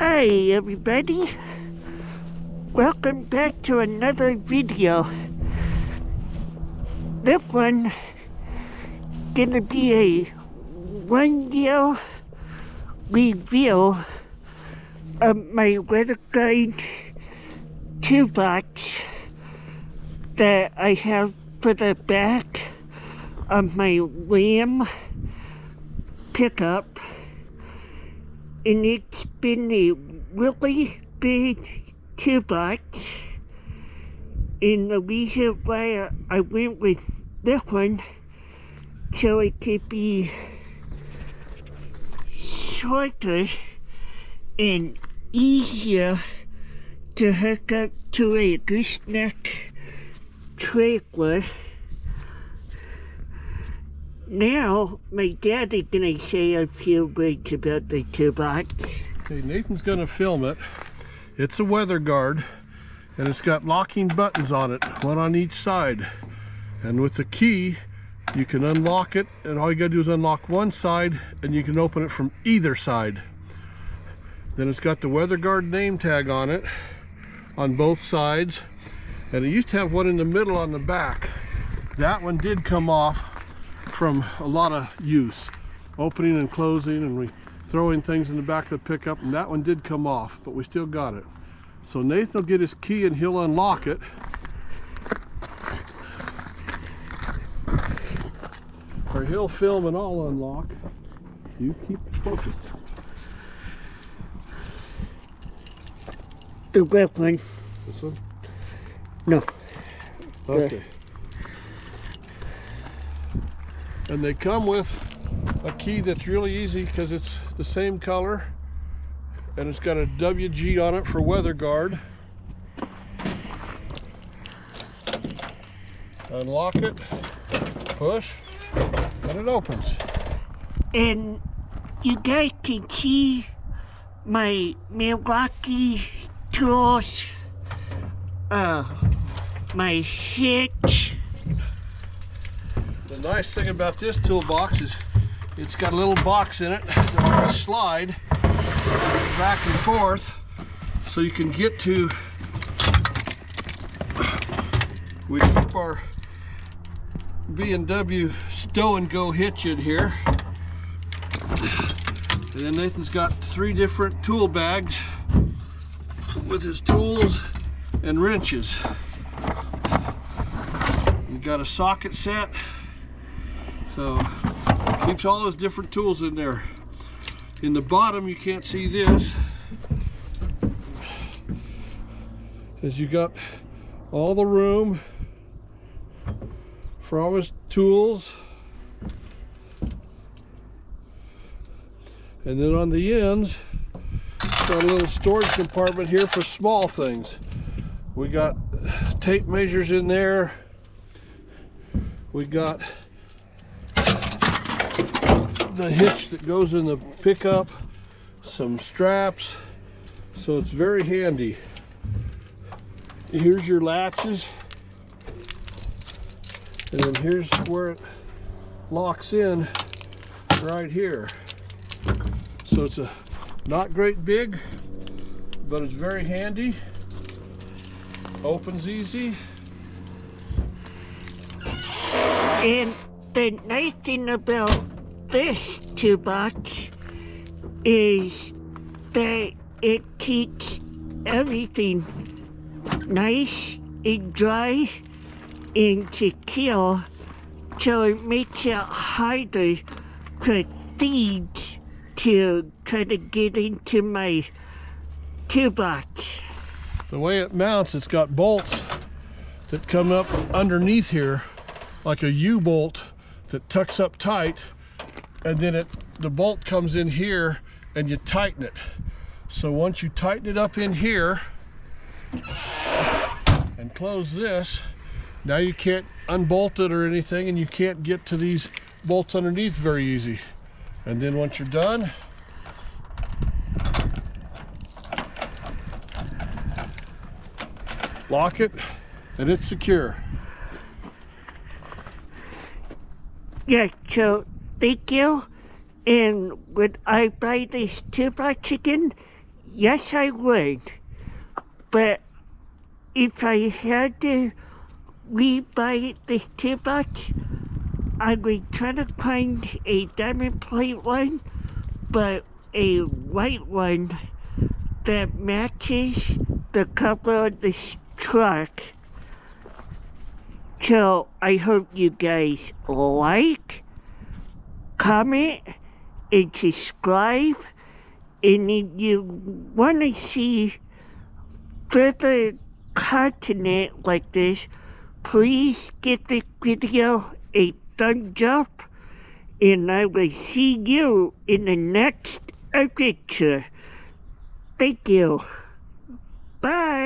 Hey everybody, welcome back to another video. This one gonna be a 1-year review of my WeatherGuard Toolbox that I have for the back of my Ram pickup. And it's been a really big toolbox, and the reason why I went with this one, so it could be shorter and easier to hook up to a gooseneck trailer. Now, my dad is going to say a few words about the toolbox. Okay, Nathan's going to film it. It's a WeatherGuard, and it's got locking buttons on it, one on each side. And with the key, you can unlock it, and all you got to do is unlock one side, and you can open it from either side. Then it's got the WeatherGuard name tag on it, on both sides. And it used to have one in the middle on the back. That one did come off from a lot of use, opening and closing, and throwing things in the back of the pickup, and that one did come off, but we still got it. So Nathan will get his key and he'll unlock it. Or he'll film and I'll unlock. You keep focused. The red one. This one? No. Okay. And they come with a key that's really easy because it's the same color, and it's got a WG on it for WeatherGuard. Unlock it, push, and it opens. And you guys can see my Milwaukee tools, my hitch. The nice thing about this toolbox is it's got a little box in it that will slide back and forth, so you can get to, we keep our B&W stow and go hitch in here. And then Nathan's got 3 different tool bags with his tools and wrenches. You got a socket set, so keeps all his different tools in there. In the bottom, you can't see this, as you got all the room for all his tools. And then on the ends, got a little storage compartment here for small things. We got tape measures in there. We got the hitch that goes in the pickup, some straps, so it's very handy. Here's your latches, and then here's where it locks in right here. So it's not great big, but it's very handy. Opens easy. And the nice thing about this toolbox is that it keeps everything nice and dry and secure, so it makes it harder for thieves to try to get into my toolbox. The way it mounts, it's got bolts that come up underneath here like a U-bolt that tucks up tight, and then the bolt comes in here and you tighten it. So once you tighten it up in here and close this, now you can't unbolt it or anything, and you can't get to these bolts underneath very easy. And then once you're done, lock it, and it's secure. Yeah, so thank you And would I buy this toolbox again? Yes, I would. But if I had to re-buy this toolbox, I would try to find a diamond plate one, but a white one that matches the color of this truck. So I hope you guys like, comment, and subscribe. And if you want to see further content like this, please give this video a thumbs up. And I will see you in the next adventure. Thank you. Bye.